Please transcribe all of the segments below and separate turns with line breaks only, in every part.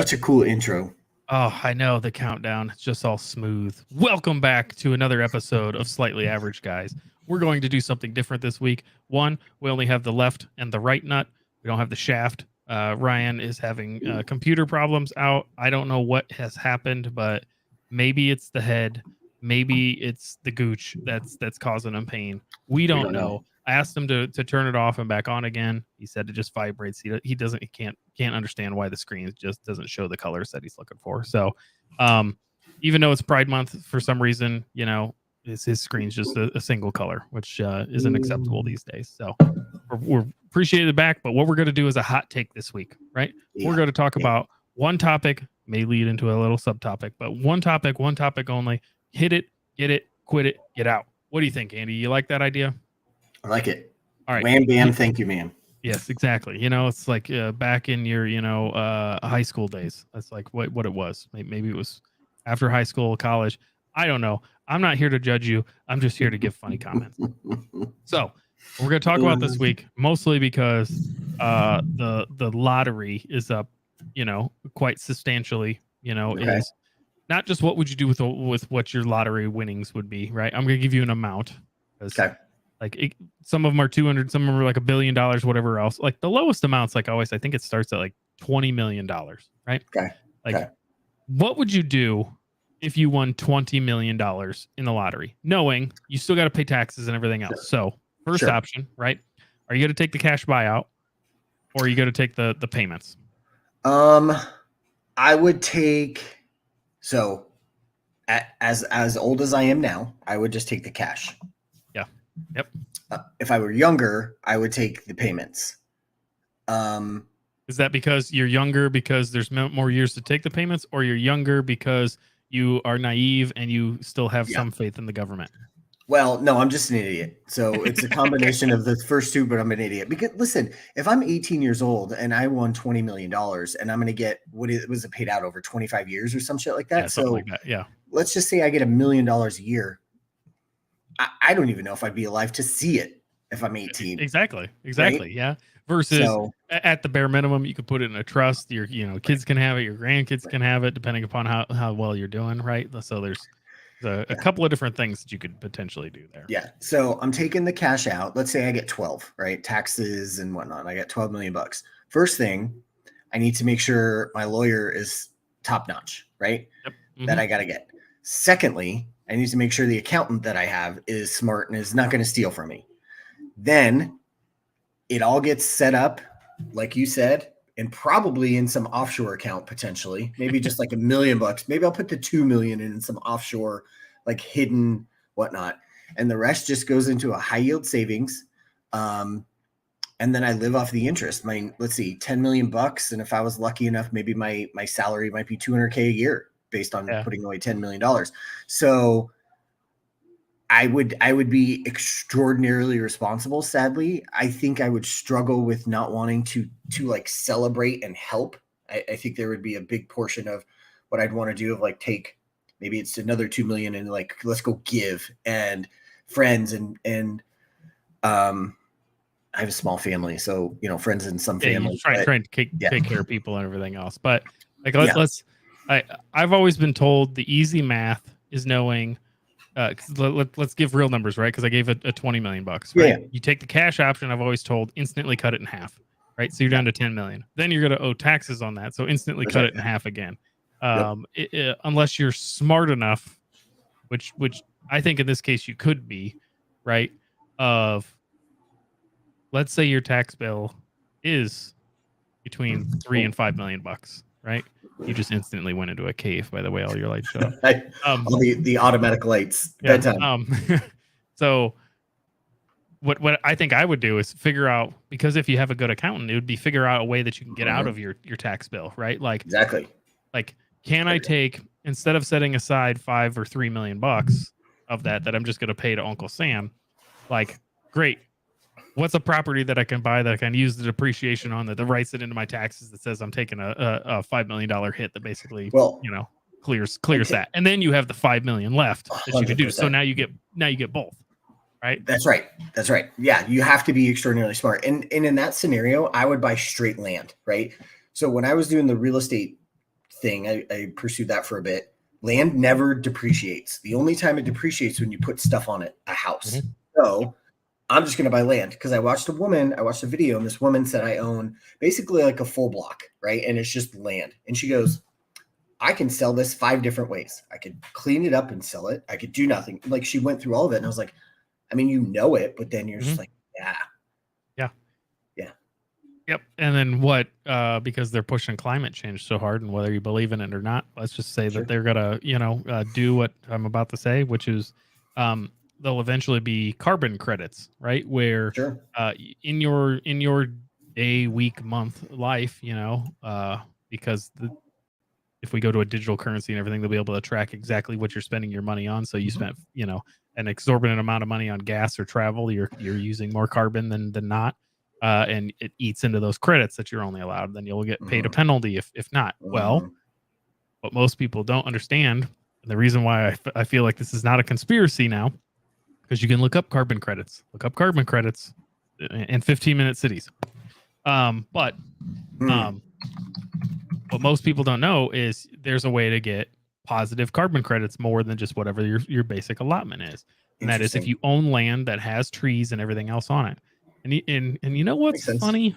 such a cool intro.
Oh, I know the countdown. It's just all smooth. Welcome back to another episode of Slightly Average Guys. We're going to do something different this week. One, we only have the left and the right nut. We don't have the shaft. Ryan is having computer problems out. I don't know what has happened, but maybe it's the head. Maybe it's the gooch that's causing him pain. We don't know. I asked him to turn it off and back on again. He said it just vibrates. He can't understand why the screen just doesn't show the colors that he's looking for. So, even though it's Pride Month, for some reason, his screen's just a single color, which isn't acceptable these days. So, we're appreciated back. But what we're going to do is a hot take this week, right? Yeah. We're going to talk about one topic, may lead into a little subtopic, but one topic only. Hit it, get it, quit it, get out. What do you think, Andy? You like that idea?
I like it.
All right.
Wham, bam, thank you, ma'am.
Yes, exactly. It's like back in your, high school days. That's like what it was. Maybe it was after high school, college. I don't know. I'm not here to judge you. I'm just here to give funny comments. So we're going to talk about this week, mostly because the lottery is up, quite substantially,
Okay.
Is not just what would you do with what your lottery winnings would be, right? I'm going to give you an amount.
Okay.
Like some of them are 200, some of them are like $1 billion, whatever else. Like the lowest amounts, like always, I think it starts at like $20 million, right?
Okay.
Like, what would you do if you won $20 million in the lottery, knowing you still got to pay taxes and everything else?
Sure.
So first option, right? Are you going to take the cash buyout, or are you going to take the payments?
I would take. So, as old as I am now, I would just take the cash.
Yeah. Yep.
If I were younger, I would take the payments.
Is that because you're younger because there's more years to take the payments, or you're younger because you are naive and you still have some faith in the government?
Well, no, I'm just an idiot. So it's a combination of the first two, but I'm an idiot. Because listen, if I'm 18 years old and I won $20 million and I'm going to get, was it paid out over 25 years or some shit like that?
Yeah, something like that. Yeah.
Let's just say I get $1 million a year. I don't even know if I'd be alive to see it if I'm 18.
Exactly. Right? Yeah. Versus at the bare minimum, you could put it in a trust. Your kids can have it. Your grandkids can have it, depending upon how well you're doing. Right. So there's a couple of different things that you could potentially do there.
Yeah. So I'm taking the cash out. Let's say I get 12, right? Taxes and whatnot. I got $12 million. First thing, I need to make sure my lawyer is top notch, right?
Yep. Mm-hmm.
That I got to get. Secondly, I need to make sure the accountant that I have is smart and is not going to steal from me. Then it all gets set up, like you said, and probably in some offshore account potentially, maybe just like $1 million. Maybe I'll put the 2 million in some offshore, like hidden whatnot, and the rest just goes into a high yield savings. And then I live off the interest. Let's see, $10 million, and if I was lucky enough, maybe my salary might be $200K a year based on putting away $10 million. So I would be extraordinarily responsible. Sadly, I think I would struggle with not wanting to like celebrate and help. I think there would be a big portion of what I'd want to do of like take, maybe it's another 2 million and like, let's go give and friends and I have a small family, so friends and some family.
Trying to take care of people and everything else. But like I've always been told the easy math is knowing. Let's give real numbers, right? Because I gave it a $20 million, right? Yeah. You take the cash option. I've always told instantly cut it in half, right? So you're down to 10 million. Then you're going to owe taxes on that, so instantly cut it in half again. Unless you're smart enough, which I think in this case you could be, right? Let's say your tax bill is between $3 and $5 million, right? You just instantly went into a cave, by the way, all your lights show up.
All the automatic lights. Bedtime.
So what I think I would do is figure out, because if you have a good accountant, it would be figure out a way that you can get out of your tax bill, right? Like
exactly.
Like, can I take, instead of setting aside $5 or $3 million of that I'm just going to pay to Uncle Sam, like, great. What's a property that I can buy that I can use the depreciation on that writes it into my taxes that says I'm taking a $5 million hit that basically, clears that. And then you have the 5 million left that you can do. So now you get both, right?
That's right. Yeah. You have to be extraordinarily smart. And in that scenario, I would buy straight land, right? So when I was doing the real estate thing. I pursued that for a bit. Land never depreciates. The only time it depreciates when you put stuff on it, a house.
Mhm.
So I'm just going to buy land because I watched a video, and this woman said I own basically like a full block, right? And it's just land. And she goes, I can sell this 5 different ways. I could clean it up and sell it. I could do nothing. Like she went through all of it. And I was like, I mean, you know it, but then you're just like, yeah.
Yeah.
Yeah.
Yep. And then what? Because they're pushing climate change so hard, and whether you believe in it or not, let's just say
Sure.
that they're gonna, do what I'm about to say, which is, they'll eventually be carbon credits, right? Where,
Sure.
in your day, week, month life, because if we go to a digital currency and everything, they'll be able to track exactly what you're spending your money on. So you spent, an exorbitant amount of money on gas or travel, you're using more carbon than not. And it eats into those credits that you're only allowed. Then you'll get paid a penalty if not. Well, what most people don't understand, and the reason why I feel like this is not a conspiracy now, because you can look up carbon credits in 15-minute cities. But what most people don't know is there's a way to get positive carbon credits more than just whatever your basic allotment is. And that is if you own land that has trees and everything else on it. And you know what's funny? You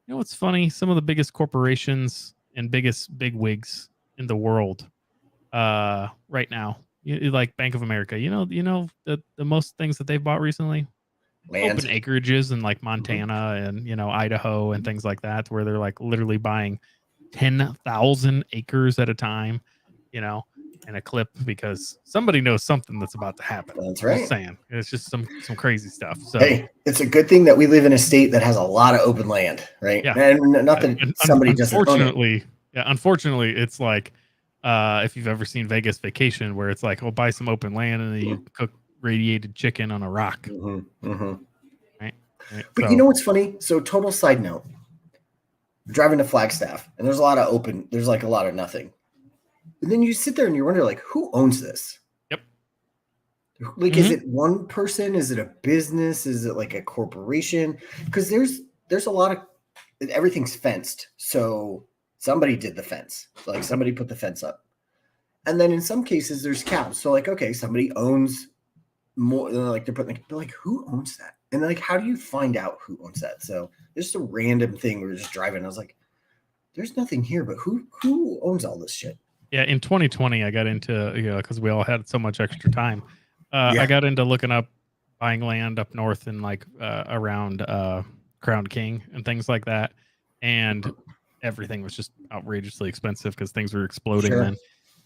know what's funny? Some of the biggest corporations and biggest bigwigs in the world right now, like Bank of America, the most things that they've bought recently?
Land.
Open acreages in like Montana and Idaho and things like that, where they're like literally buying 10,000 acres at a time, in a clip, because somebody knows something that's about to happen.
That's right.
Just saying, it's just some crazy stuff. So
hey, it's a good thing that we live in a state that has a lot of open land, right?
Yeah.
And not that somebody doesn't own it.
Unfortunately, it's like if you've ever seen Vegas Vacation, where it's like, we'll buy some open land and then you cook radiated chicken on a rock. Right?
But you know what's funny? So total side note, we're driving to Flagstaff and there's a lot of nothing. And then you sit there and you wonder, like, who owns this?
Yep.
Like, is it one person? Is it a business? Is it like a corporation? Because there's a lot of, everything's fenced. So somebody did the fence. Like somebody put the fence up. And then in some cases there's cows. So like, okay, somebody owns more, like they're like, who owns that? And like, how do you find out who owns that? So it's just a random thing. We were just driving. I was like, there's nothing here, but who owns all this shit?
Yeah, in 2020, I got into, because we all had so much extra time. I got into looking up buying land up north and like around Crown King and things like that. And everything was just outrageously expensive because things were exploding then.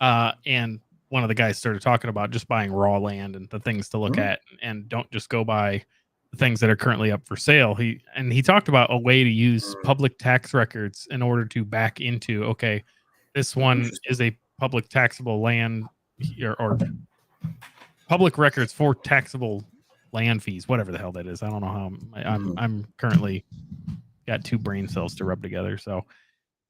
And one of the guys started talking about just buying raw land and the things to look at, and don't just go buy the things that are currently up for sale. He talked about a way to use public tax records in order to back into, okay, this one is a public taxable land or public records for taxable land fees, whatever the hell that is. I don't know how I'm currently got 2 brain cells to rub together. So,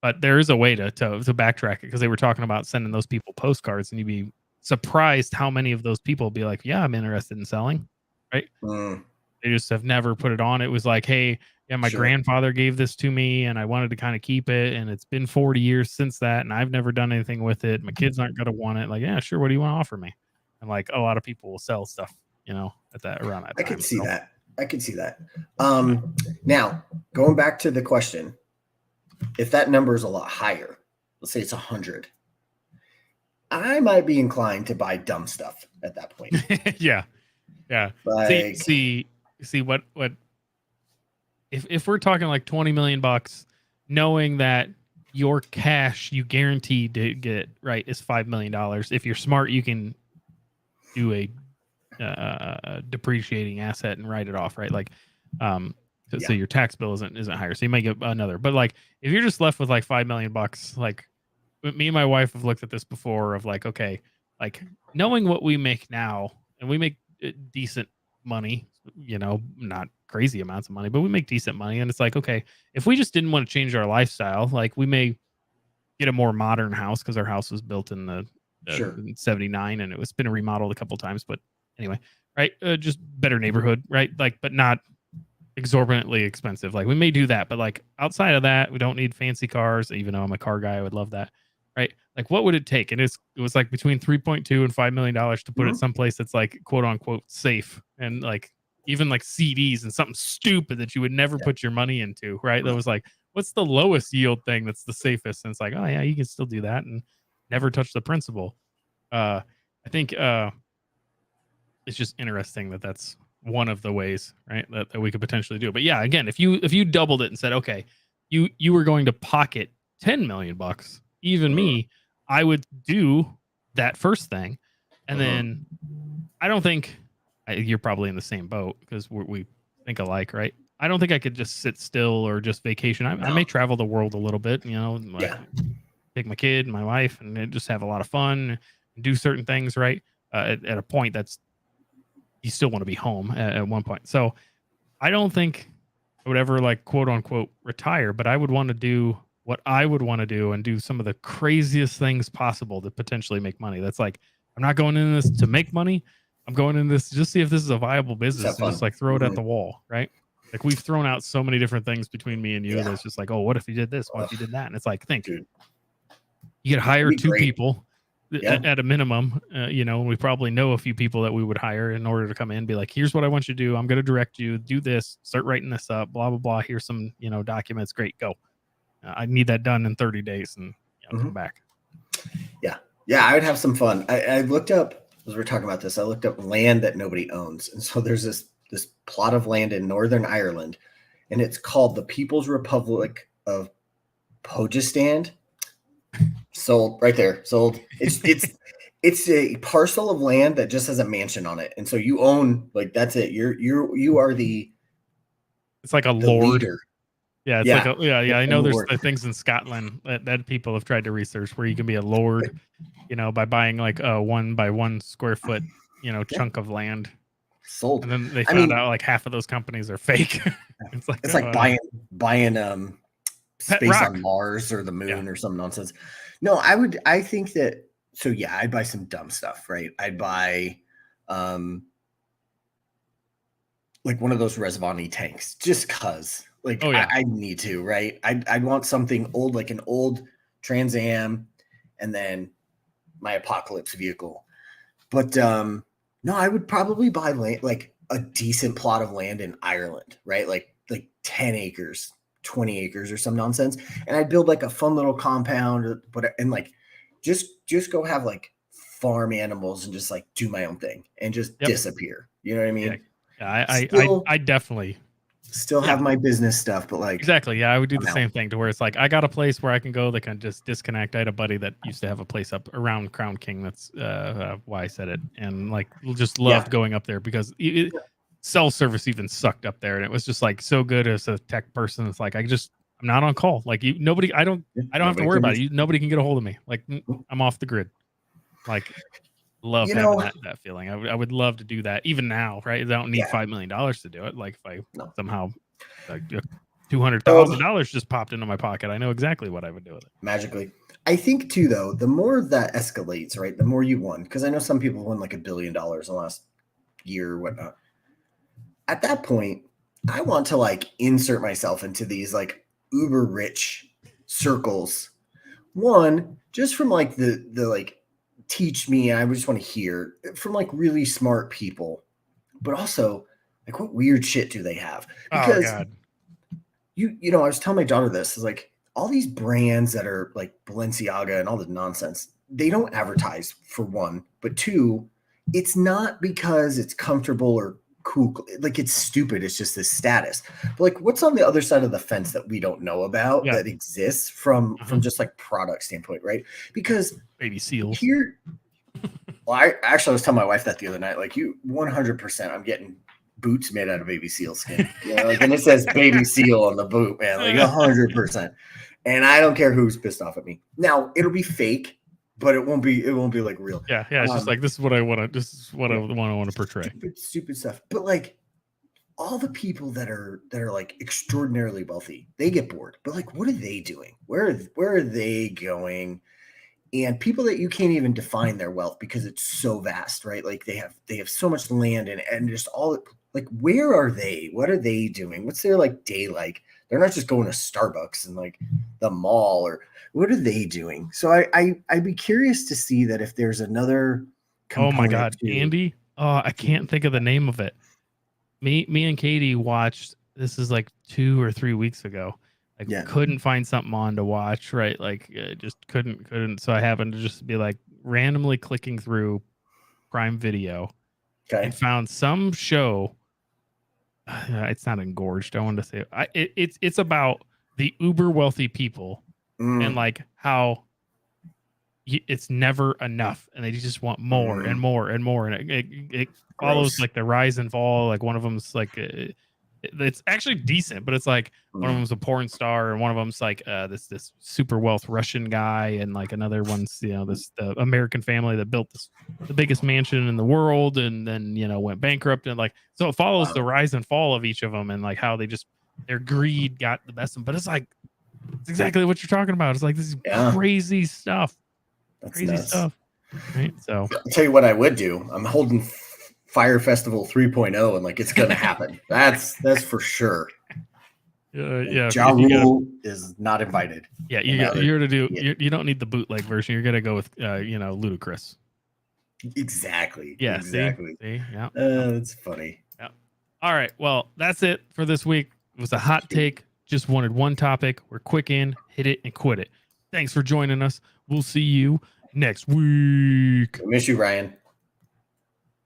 but there is a way to backtrack it, because they were talking about sending those people postcards, and you'd be surprised how many of those people be like, yeah, I'm interested in selling. Right. They just have never put it on. It was like, hey, yeah, my grandfather gave this to me and I wanted to kind of keep it. And it's been 40 years since that, and I've never done anything with it. My kids aren't going to want it. Like, yeah, sure. What do you want to offer me? And like a lot of people will sell stuff, at that around that time.
I could see that. I could see that. Now, going back to the question, if that number is a lot higher, let's say it's 100, I might be inclined to buy dumb stuff at that point.
Yeah. Like, see what if we're talking like $20 million, knowing that your cash you guaranteed to get right is $5 million. If you're smart, you can do a depreciating asset and write it off, right? Like, so your tax bill isn't higher, so you might get another. But like, if you're just left with like $5 million, like me and my wife have looked at this before of like, okay, like knowing what we make now, and we make decent money, not crazy amounts of money, but we make decent money. And it's like, okay, if we just didn't want to change our lifestyle, like we may get a more modern house, because our house was built in the 79 and it's been remodeled a couple times. But anyway, right, just better neighborhood, right? Like, but not exorbitantly expensive. Like we may do that, but like outside of that, we don't need fancy cars. Even though I'm a car guy, I would love that. right? Like, what would it take? And it was like between 3.2 and $5 million to put it someplace that's like quote unquote safe, and like even like CDs and something stupid that you would never put your money into, right? That was like, what's the lowest yield thing that's the safest? And it's like, oh yeah, you can still do that and never touch the principal. I think it's just interesting that that's one of the ways, right, that we could potentially do it. But yeah, again, if you doubled it and said, okay, you were going to pocket 10 million bucks, even me, I would do that first thing. And then I don't think you're probably in the same boat because we think alike, right? I don't think I could just sit still or just vacation. I may travel the world a little bit, take my kid and my wife and just have a lot of fun and do certain things, right? At a point that's, you still want to be home at one point. So I don't think I would ever like quote unquote retire, but I would want to do what I would want to do and do some of the craziest things possible to potentially make money. That's like, I'm not going into this to make money. I'm going in this just see if this is a viable business and just like throw it at the wall, right? Like we've thrown out so many different things between me and you. That's just like, oh, what if you did this? What if you did that? And it's like, think, you could hire two people at a minimum, we probably know a few people that we would hire in order to come in and be like, here's what I want you to do. I'm going to direct you, do this, start writing this up, blah, blah, blah. Here's some, documents. Great. Go. I need that done in 30 days and come back.
Yeah. Yeah. I would have some fun. I looked up, as we're talking about this, I looked up land that nobody owns. And so there's this plot of land in Northern Ireland, and it's called the People's Republic of Pogistan. Sold right there. Sold. It's a parcel of land that just has a mansion on it, and so you own, like, that's it. You are the.
It's like a lord.
Leader.
Yeah, it's like I know there's the things in Scotland that people have tried to research where you can be a lord, by buying like a 1 by 1 square foot, chunk of land.
Sold.
And then they found out like half of those companies are fake.
It's like buying space on Mars or the moon or some nonsense. No, I think that, so yeah, I'd buy some dumb stuff, right? I'd buy like one of those Resvani tanks just cause like I need to, right? I'd want something old, like an old Trans Am, and then my apocalypse vehicle. But no, I would probably buy land, like a decent plot of land in Ireland, right? Like 10 acres, 20 acres or some nonsense. And I'd build like a fun little compound, and like just go have like farm animals and just like do my own thing and just disappear. You know what I mean?
Yeah, I definitely
still have my business stuff, but like
exactly. Yeah, I would do the same thing to where it's like I got a place where I can go that can just disconnect. I had a buddy that used to have a place up around Crown King. That's why I said it, and like just loved going up there because cell service even sucked up there, and it was just like so good as a tech person. It's like I'm not on call. Like nobody. I don't have to worry about it. Nobody can get a hold of me. Like I'm off the grid. Like love having that feeling. I would love to do that even now, right? I don't need $5 million to do it. Like if I somehow like $200,000 just popped into my pocket, I know exactly what I would do with it.
Magically. I think too, though, the more that escalates, right, the more you won. Because I know some people won like $1 billion in the last year or whatnot. At that point, I want to like insert myself into these like uber rich circles. One, just from like the like teach me, I just want to hear from like really smart people, but also like what weird shit do they have? Because I was telling my daughter this is like all these brands that are like Balenciaga and all the nonsense, they don't advertise for one, but two, it's not because it's comfortable or cool. Like it's stupid. It's just this status. But like what's on the other side of the fence that we don't know about that exists from just like product standpoint, right? Because
baby seals
here. Well, I was telling my wife that the other night, like 100%, I'm getting boots made out of baby seal skin. Like, and it says baby seal on the boot, man, like 100%. And I don't care who's pissed off at me. Now it'll be fake, but it won't be like real.
Yeah. It's just like, this is what I want to portray.
Stupid stuff. But like all the people that are like extraordinarily wealthy, they get bored. But like, what are they doing? Where are they going? And people that you can't even define their wealth because it's so vast, right? Like they have so much land and just all Like, where are they? What are they doing? What's their like day like? They're not just going to Starbucks and like the mall, or what are they doing? So I'd be curious to see that if there's another
Oh my
component
God,
to
Andy. Oh, I can't think of the name of it. Me and Katie watched. This is like 2 or 3 weeks ago. Like,
Yeah.
couldn't find something on to watch. Right, like just couldn't. So I happened to just be like randomly clicking through Prime Video
Okay.
and found some show. It's not engorged. I wanted to say it's about the uber wealthy people and like how it's never enough and they just want more and more and more, and it follows
Gross.
like the rise and fall. Like one of them's like it's actually decent, but it's like one of them's a porn star and one of them's like this super wealth Russian guy, and like another one's this the American family that built the biggest mansion in the world and then went bankrupt, and like so it follows the rise and fall of each of them and like how their greed got the best of them. But it's like it's exactly what you're talking about. It's like this is crazy stuff.
That's
Crazy
nuts.
stuff, right? So
I'll tell you what I would do. I'm holding Fire Festival 3.0, and like it's gonna happen. That's for sure.
Yeah.
Ja Rule is not invited.
Yeah, you're to do. You don't need the bootleg version. You're gonna go with Ludacris.
Exactly.
Yeah.
Exactly.
See? Yeah.
That's funny.
Yeah. All right. Well, that's it for this week. It was a hot take. Just wanted one topic. We're quick in, hit it, and quit it. Thanks for joining us. We'll see you next week.
I miss you, Ryan.